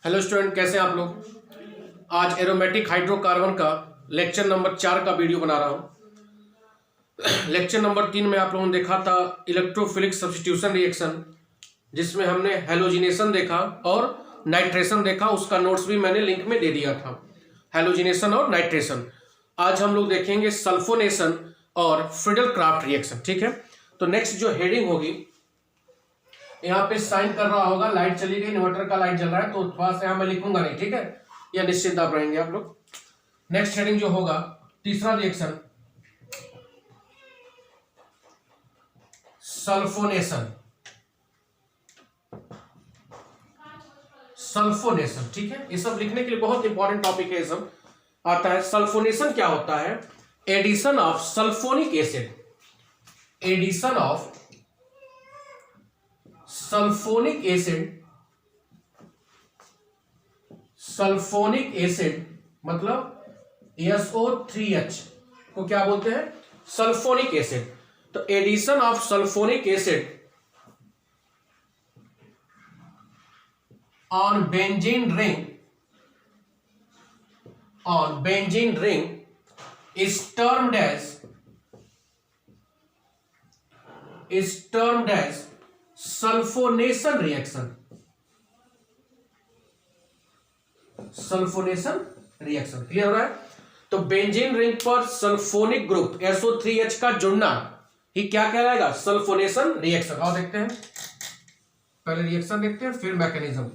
Hello student, कैसे हैं आप लोग। आज एरोमेटिक हाइड्रोकार्बन का लेक्चर नंबर 4 का वीडियो बना रहा हूं। लेक्चर नंबर 3 में आप लोगों ने देखा था इलेक्ट्रोफिलिक सब्स्टिट्यूशन रिएक्शन, जिसमें हमने हेलोजिनेशन देखा और नाइट्रेशन देखा। उसका नोट्स भी मैंने लिंक में दे दिया था, हेलोजिनेशन और नाइट्रेशन। आज हम लोग देखेंगे सल्फोनेशन और फ्रीडल क्राफ्ट रिएक्शन। ठीक है, तो नेक्स्ट जो हेडिंग होगी, यहाँ पे साइन कर रहा होगा, लाइट चली गई, इन्वर्टर का लाइट जल रहा है, तो थोड़ा सा यहाँ मैं लिखूंगा नहीं, ठीक है, या निश्चिंत आप रहेंगे आप लोग। नेक्स्ट हेडिंग जो होगा, तीसरा रिएक्शन सल्फोनेशन। सल्फोनेशन, ठीक है, ये सब लिखने के लिए बहुत इंपॉर्टेंट टॉपिक है। ये सब आता है। सल्फोनेशन क्या होता है? Addition of sulphonic acid, addition of sulphonic acid, sulphonic acid मतलब SO3H को क्या बोलते हैं? Sulphonic acid. तो addition of sulphonic acid on benzene ring, on benzene ring is termed as sulphonation reaction. Sulphonation reaction clear हो रहा है? तो बेंजीन रिंग पर सल्फोनिक ग्रुप SO3H का जुड़ना ही क्या कहलाएगा? Sulphonation reaction. और देखते हैं, पहले रिएक्शन देखते हैं फिर मैकेनिज्म।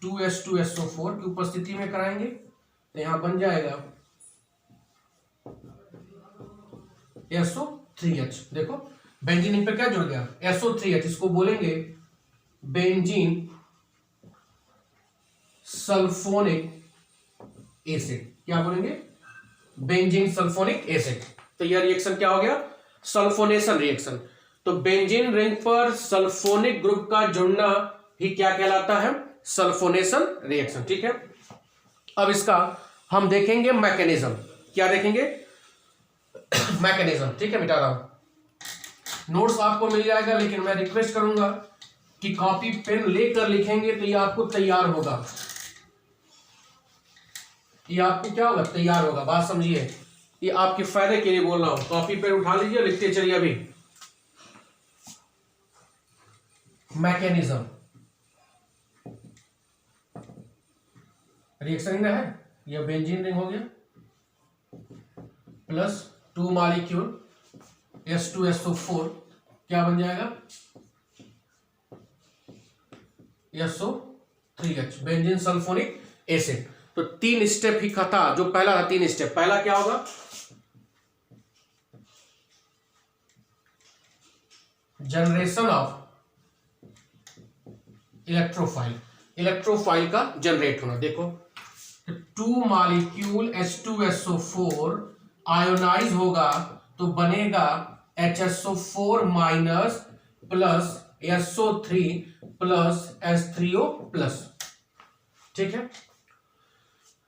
2H2SO4 की उपस्थिति में कराएंगे तो यहां बन जाएगा SO3H। देखो बेंजीन रिंग पे क्या जुड़ गया? SO3H। इसको बोलेंगे बेंजीन सल्फोनिक एसिड। क्या बोलेंगे? Benzene sulphonic acid. तो यह रिएक्शन क्या हो गया? Sulphonation reaction. तो बेंजीन रिंग पर सल्फोनिक ग्रुप का जुड़ना ही क्या कहलाता है? Sulphonation reaction. ठीक है, अब इसका हम देखेंगे मैकेनिज्म। क्या देखेंगे? मैकेनिज्म। ठीक है, मिटा रहा हूं, नोट्स आपको मिल जाएगा, लेकिन मैं रिक्वेस्ट करूंगा कि कॉपी पेन लेकर लिखेंगे तो ये आपको तैयार होगा। ये आपको क्या होगा? तैयार होगा। बात समझिए, ये आपके फायदे के लिए बोल रहा हूं। कॉपी पेन उठा लीजिए, लिखते चलिए। अभी मैकेनिज्म रिएक्शन रिंग है, यह बेंजीन रिंग हो गया, प्लस 2 मॉलिक्यूल H2SO4 क्या बन जाएगा? SO3H, benzene sulphonic acid. तो 3 स्टेप ही था, जो पहला था 3 स्टेप। पहला क्या होगा? जनरेशन ऑफ इलेक्ट्रोफाइल, इलेक्ट्रोफाइल का जनरेट होना। देखो 2 मॉलिक्यूल H2SO4 आयोनाइज होगा तो बनेगा HSO4 minus plus SO3 plus H3O plus. ठीक है,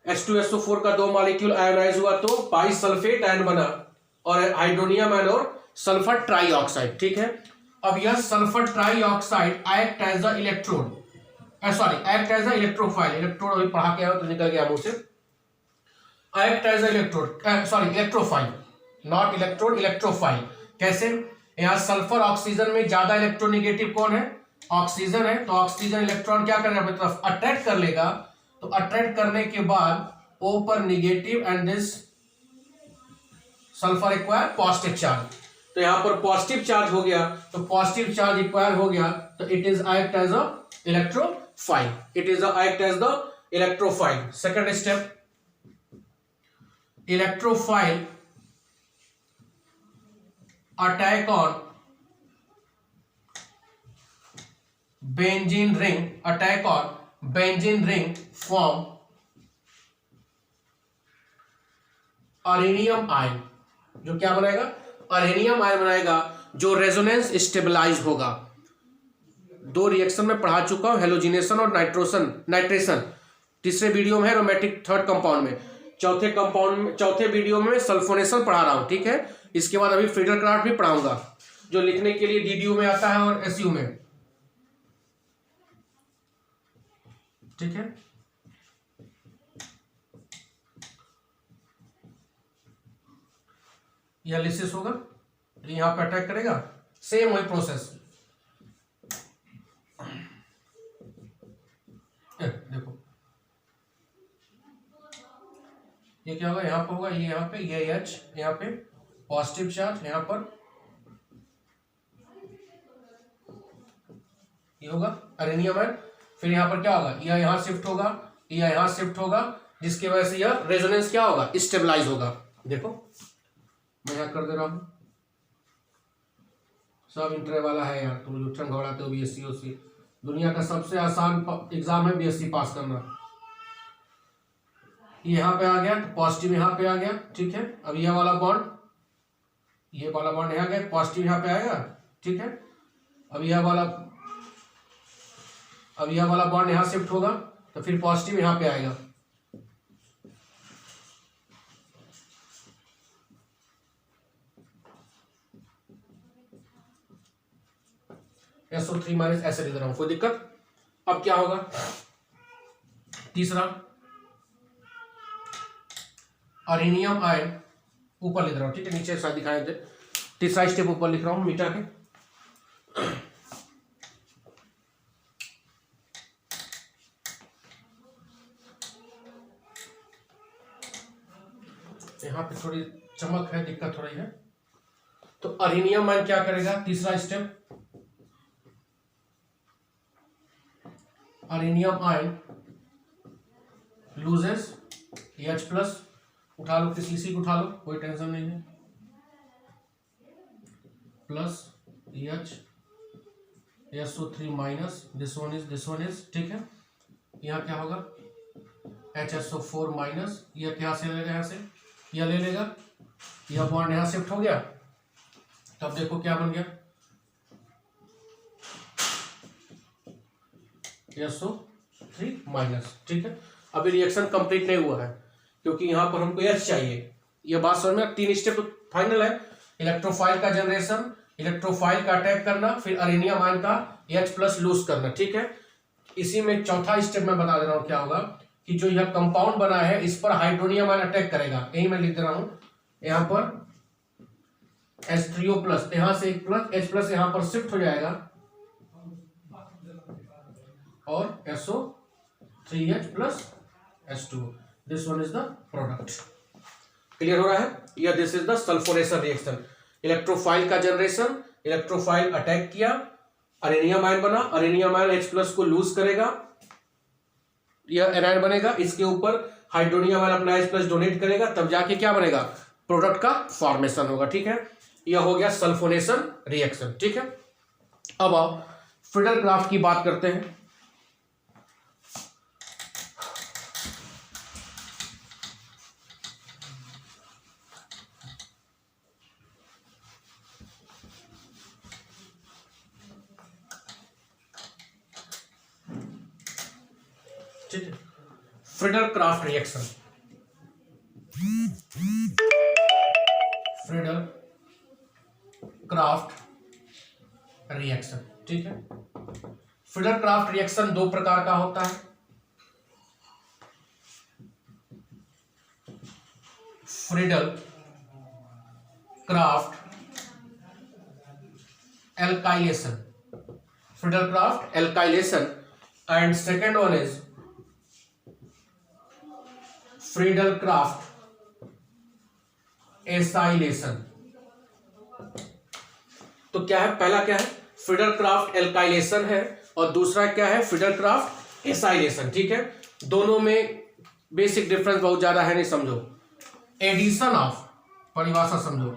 H2SO4 का 2 मॉलिक्यूल आयोनाइज हुआ तो बाइसल्फेट आयन बना और हाइड्रोनियम आयन और सल्फर ट्राइऑक्साइड। ठीक है, अब यह sulphur trioxide act as a electrode, act as a electrophile. Electrode अभी पढ़ा के आया तो निकल गया मुंह से। Act as a electrophile, not electrode, electrophile. कैसे? यहां सल्फर ऑक्सीजन में ज्यादा इलेक्ट्रोनेगेटिव कौन है? ऑक्सीजन है। तो ऑक्सीजन इलेक्ट्रॉन क्या करेगा? अपनी तरफ अट्रैक्ट कर लेगा। तो अट्रैक्ट करने के बाद O पर negative and this sulphur acquire positive charge. तो यहां पर पॉजिटिव चार्ज हो गया, तो पॉजिटिव चार्ज एक्वायर हो गया, तो it is act as a electrophile. It is act as the electrophile. Second step, electrophile attack on benzene ring, attack on benzene ring form arenium ion. जो क्या बनाएगा? अरेनियम ion बनाएगा, जो रेजोनेंस स्टेबलाइज होगा। 2 reaction में पढ़ा चुका हूं, हेलोजिनेशन और नाइट्रेशन। तीसरे वीडियो में है एरोमेटिक थर्ड कंपाउंड में। चौथे वीडियो में सल्फोनेशन पढ़ा रहा हूं। ठीक है, इसके बाद अभी फ्रीडल क्राफ्ट भी पढ़ाऊंगा, जो लिखने के लिए DDU में आता है और SU में। ठीक है। यह लिसिस होगा, यहां पे अटैक करेगा, सेम वही प्रोसेस। देखो ये क्या होगा, यहां पर होगा, ये यहां पे, ये H यहां पे पॉजिटिव चार्ज, यहां पर ये होगा अरेनियम आयन। फिर यहां पर क्या होगा, यह यहां शिफ्ट होगा, यह यहां शिफ्ट होगा, जिसकी वजह से यह रेजोनेंस क्या होगा, स्टेबलाइज होगा। देखो मैं यहां कर दे रहा हूं, सब इंटर वाला है यार, तुम जो ठंड घबराते हो BSc OC, दुनिया का सबसे आसान एग्जाम है BSc पास करना। यहां पे आ गया तो पॉजिटिव यहां पे आ गया, ठीक है। अब यह वाला बॉन्ड, ये वाला बॉन्ड यहां गया, पॉजिटिव यहां पे आएगा, ठीक है। अब यह वाला बॉन्ड यहां शिफ्ट होगा तो फिर पॉजिटिव यहां पे आएगा, SO3 माइनस, ऐसे लिख रहा हूं, कोई दिक्कत। अब क्या होगा, तीसरा अरेनियम आयन, ऊपर लिख रहा हूं, ठीक है, नीचे शायद दिखाए थे। तीसरा स्टेप ऊपर लिख रहा हूं मिटा के। यहां पे थोड़ी चमक है, दिक्कत हो रही है। तो अरेनियम आयन क्या करेगा, तीसरा step, arenium ion loses H plus, उठा लो किसी को उठा लो, कोई टेंशन नहीं है, plus H SO3 minus, this one is, ठीक है। यहाँ क्या होगा, HSO4 माइनस, यह क्या से लेगा, यहाँ से यह ले लेगा, यह बॉन्ड यहाँ शिफ्ट हो गया, तब देखो क्या बन गया, SO3 माइनस, ठीक है। अभी रिएक्शन कंप्लीट नहीं हुआ है क्योंकि यहां पर हमको H चाहिए। यह बात समझ में, 3 स्टेप फाइनल है, इलेक्ट्रोफाइल का जनरेशन, इलेक्ट्रोफाइल का अटैक करना, फिर अरेनियम आयन का H प्लस लूज करना, ठीक है। इसी में चौथा स्टेप मैं बता दे रहा हूं क्या होगा, कि जो यह कंपाउंड बना है इस पर हाइड्रोनियम आयन अटैक करेगा, यही मैं लिख दे रहा हूं, यहां पर H3O प्लस, यहां से एक प्लस H प्लस यहां पर शिफ्ट हो जाएगा और SO3H plus H2, this one is the product. Clear हो रहा है, या this is the sulphonation reaction, electrophile का जनरेशन, इलेक्ट्रोफाइल अटैक किया, अरेनियम आयन बना, अरेनियम आयन H प्लस को लूज करेगा, यह एनायन बनेगा, इसके ऊपर हाइड्रोनियम आयन अपना H प्लस डोनेट करेगा, तब जाके क्या बनेगा, प्रोडक्ट का फॉर्मेशन होगा, ठीक है। यह हो गया सल्फोनेशन रिएक्शन, ठीक है। अब आओ फ्रीडल क्राफ्ट की बात करते हैं। ठीक है, Friedel craft reaction, Friedel craft reaction, ठीक है। फ्रीडल क्राफ्ट रिएक्शन 2 प्रकार का होता है, Friedel Crafts alkylation, Friedel Crafts alkylation, and second one is Friedel Crafts acylation. तो क्या है, पहला क्या है, फ्रीडल क्राफ्ट एल्काइलेशन है, और दूसरा क्या है, फ्रीडल क्राफ्ट एसाइलेशन, ठीक है। दोनों में बेसिक डिफरेंस बहुत ज्यादा है, नहीं समझो। एडिशन ऑफ, परिभाषा समझो,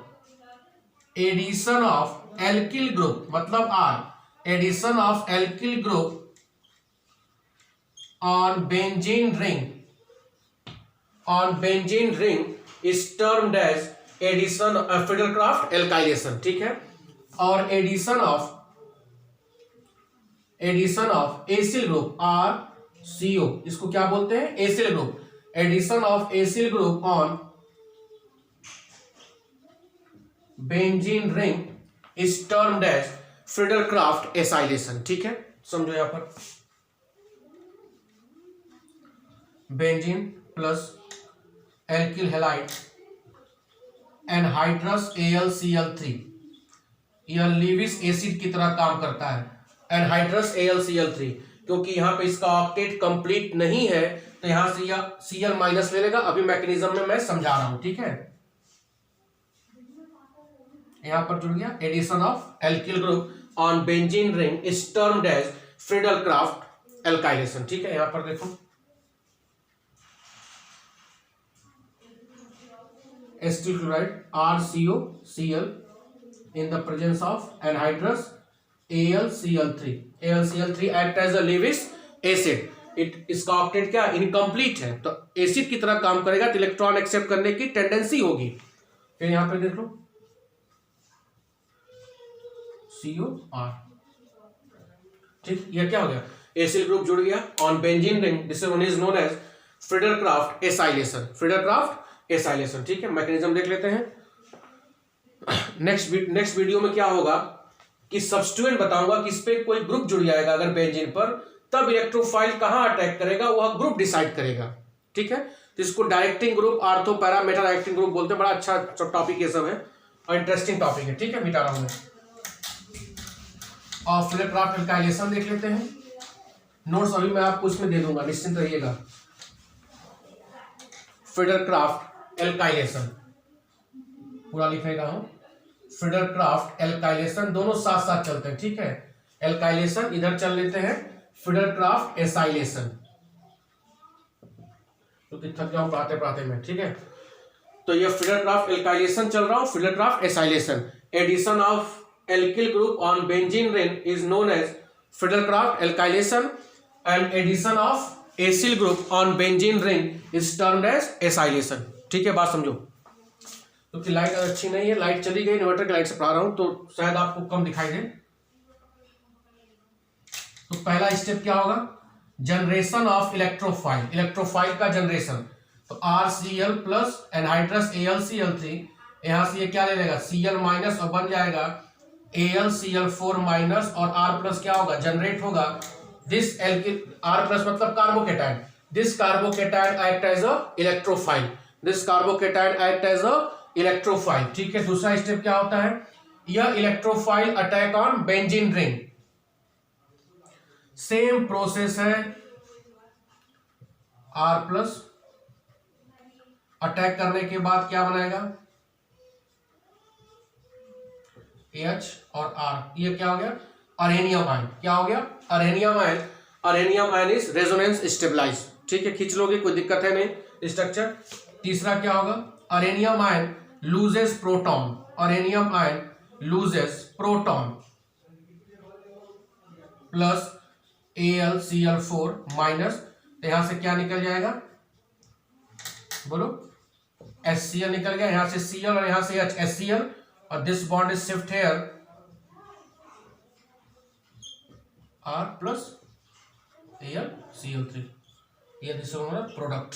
एडिशन ऑफ एल्किल ग्रुप मतलब R, addition of alkyl group on benzene ring, on benzene ring is termed as addition of Friedel Crafts alkylation, ठीक है। और addition of acyl group RCO, इसको क्या बोलते हैं, acyl group, addition of acyl group on benzene ring is termed as Friedel Crafts acylation, ठीक है। समझो यहां पर benzene plus alkyl halide anhydrous AlCl3, यह लीविस एसिड की तरह काम करता है, एनहाइड्रस AlCl3, क्योंकि यहां पे इसका ऑक्टेट कंप्लीट नहीं है तो यहां से यह Cl माइनस ले लेगा। अभी मैकेनिज्म में मैं समझा रहा हूं, ठीक है। यहां पर जुड़ गया, addition of alkyl group on benzene ring is termed as Friedel Crafts alkylation, ठीक है। यहां पर देखो acetyl chloride RCOCl in the presence of anhydrous AlCl3, AlCl3 act as a Lewis acid, इसका ऑक्टेट क्या इनकम्प्लीट है, तो एसिड की तरह काम करेगा, तो इलेक्ट्रॉन एक्सेप्ट करने की टेंडेंसी होगी। फिर यहां पे देख लो COR, ठीक, यह क्या हो गया, एसिड ग्रुप जुड़ गया on benzene ring, this one is known as Friedel Crafts acylation, Friedel Crafts acylation, ठीक है। मैकेनिज्म देख लेते हैं। नेक्स्ट वीडियो में क्या होगा कि सब्स्टिट्यूएंट बताऊंगा कि इस पे कोई ग्रुप जुड़ जाएगा अगर बेंजीन पर, तब इलेक्ट्रोफाइल कहां अटैक करेगा वह ग्रुप डिसाइड करेगा, ठीक है। तो इसको directing group, ortho para Meta directing group बोलते हैं। बड़ा अच्छा टॉपिक ये सब है और इंटरेस्टिंग टॉपिक है, ठीक है। मिटा रहा हूं मैं। और फ्रीडल-क्राफ्ट एल्काइलेशन देख लेते हैं। नोट्स अभी मैं आपको इसमें दे दूंगा, निश्चिंत रहिएगा। फ्रीडल-क्राफ्ट एल्काइलेशन पूरा लिखेगा हूं, फ्रीडल-क्राफ्ट एल्काइलेशन, दोनों साथ साथ चलते हैं, ठीक है। एल्काइलेशन इधर चल लेते हैं, फ्रीडल-क्राफ्ट एसाइलेशन, क्योंकि थक जाऊं पढ़ाते पढ़ाते में, ठीक है। तो ये फ्रीडल-क्राफ्ट एल्काइलेशन चल रहा हूं, Friedel Crafts acylation, addition of alkyl group on benzene ring is known as Friedel Crafts alkylation and addition of acyl group on benzene ring is termed as acylation, ठीक है। बात समझो। क्योंकि लाइट अच्छी नहीं है, लाइट चली गई, इन्वर्टर की लाइट से पढ़ा रहा हूं तो शायद आपको कम दिखाई दे। तो पहला स्टेप क्या होगा, जनरेशन ऑफ इलेक्ट्रोफाइल, इलेक्ट्रोफाइल का जनरेशन। तो RCl प्लस एनहाइड्रस AlCl3, यहां से ये क्या ले लेगा Cl माइनस और बन जाएगा AlCl4 माइनस, और R प्लस क्या होगा जनरेट होगा, दिस एल्किल, R प्लस मतलब carbocation, this carbocation act as a electrophile, this carbocation act as a electrophile, ठीक है। दूसरा स्टेप क्या होता है, यह electrophile attack on benzene ring, same process है, R प्लस अटैक करने के बाद क्या बनाएगा H और R, ये क्या हो गया अरेनियम आयन, क्या हो गया arenium ion, arenium ion is resonance stabilize, ठीक है। खींच लोगे कोई दिक्कत है नहीं स्ट्रक्चर। तीसरा क्या होगा, arenium ion loses proton, arenium ion loses proton plus AlCl4 minus, तो यहां से क्या निकल जाएगा बोलो, HCl निकल गया, यहां से Cl और यहां से HCl, और this bond is shift here R plus AlCl3, ये दिस होगा प्रोडक्ट,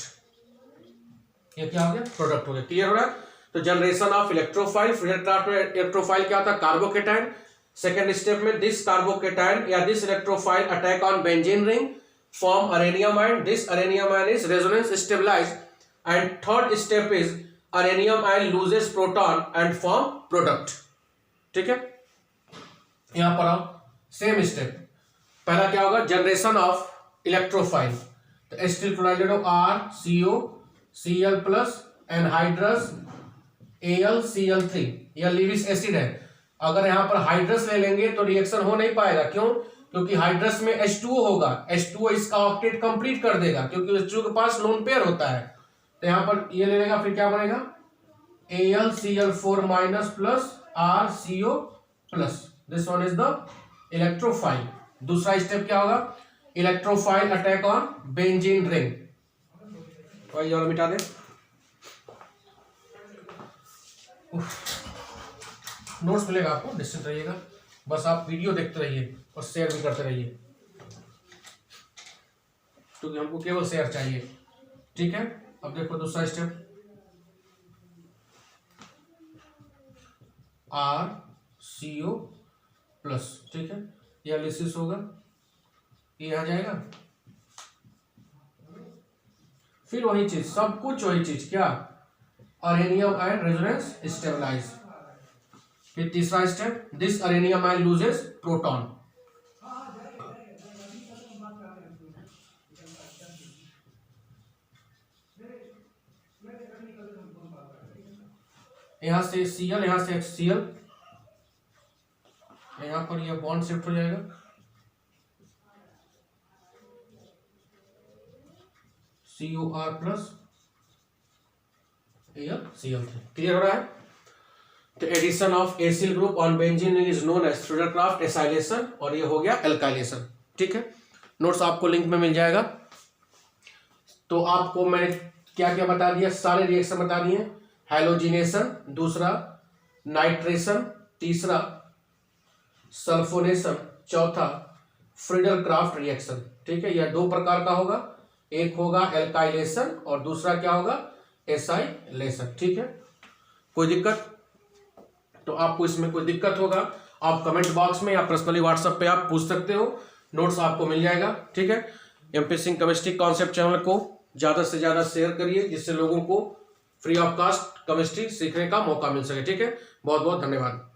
ये क्या हो गया प्रोडक्ट हो गया, क्लियर हो रहा है। तो जनरेशन ऑफ इलेक्ट्रोफाइल, फ्रीडल-क्राफ्ट में इलेक्ट्रोफाइल क्या होता है कार्बोकेटाइन, सेकेंड स्टेप में दिस कार्बोकेटाइन या this electrophile attack on benzene ring, form arenium ion, this arenium ion is resonance stabilized, and third step is arenium ion loses proton and form product, ठीक है। यहां पर आओ, same step, पहला क्या होगा जनरेशन ऑफ इलेक्ट्रोफाइल, तो acetyl chloride RCOCl plus anhydrous AlCl3, यह लीविस एसिड है। अगर यहां पर हाइड्रस ले लेंगे तो रिएक्शन हो नहीं पाएगा, क्यों, क्योंकि हाइड्रस में H2O होगा, H2O इसका ऑक्टेट कंप्लीट कर देगा, क्योंकि H2O के पास लोन पेयर होता है। तो यहां पर ये ले लेगा, फिर क्या बनेगा AlCl4 minus plus RCO plus, this one is the electrophile. दूसरा स्टेप क्या होगा, electrophile attack on benzene ring, वही वाला मिटा दे, नोट्स मिलेगा आपको, निश्चिंत रहिएगा, बस आप वीडियो देखते रहिए और शेयर भी करते रहिए, क्योंकि हमको केवल शेयर चाहिए, ठीक है। अब देखो दूसरा स्टेप, RCO प्लस, ठीक है, यह लिसिस होगा, ये आ जाएगा, फिर वही चीज, सब कुछ वही चीज, क्या, अरेनियम आयन रेजोनेंस स्टेबलाइज। फिर तीसरा step, this arenium ion loses proton. यहां से Cl, यहां से HCl, यहां पर यह बॉन्ड शिफ्ट हो जाएगा, COR प्लस Cl3। क्लियर हो रहा है? तो addition of acyl group on benzene is known as Friedel Craft acylation, और ये हो गया एल्काइलेशन। ठीक है, नोट्स आपको लिंक में मिल जाएगा। तो आपको मैंने क्या क्या बता दिया, सारे रिएक्शन बता दिए। हैलोजिनेशन, दूसरा नाइट्रेशन, तीसरा सल्फोनेशन, चौथा फ्रीडरक्राफ्ट रिएक्शन। ठीक है, यह दो प्रकार का होगा, एक होगा एल्काइलेशन और दूसरा क्या होगा, एसाइलेशन। ठीक है, कोई दिक्कत? तो आपको इसमें कोई दिक्कत होगा आप कमेंट बॉक्स में या पर्सनली व्हाट्सएप पे आप पूछ सकते हो, नोट्स आपको मिल जाएगा। ठीक है, MP Singh chemistry concept channel को ज़्यादा से ज़्यादा शेयर करिए, जिससे लोगों को फ्री ऑफ कॉस्ट केमिस्ट्री सीखने का मौका मिल सके। ठीक है, बहुत बहुत धन्यवाद।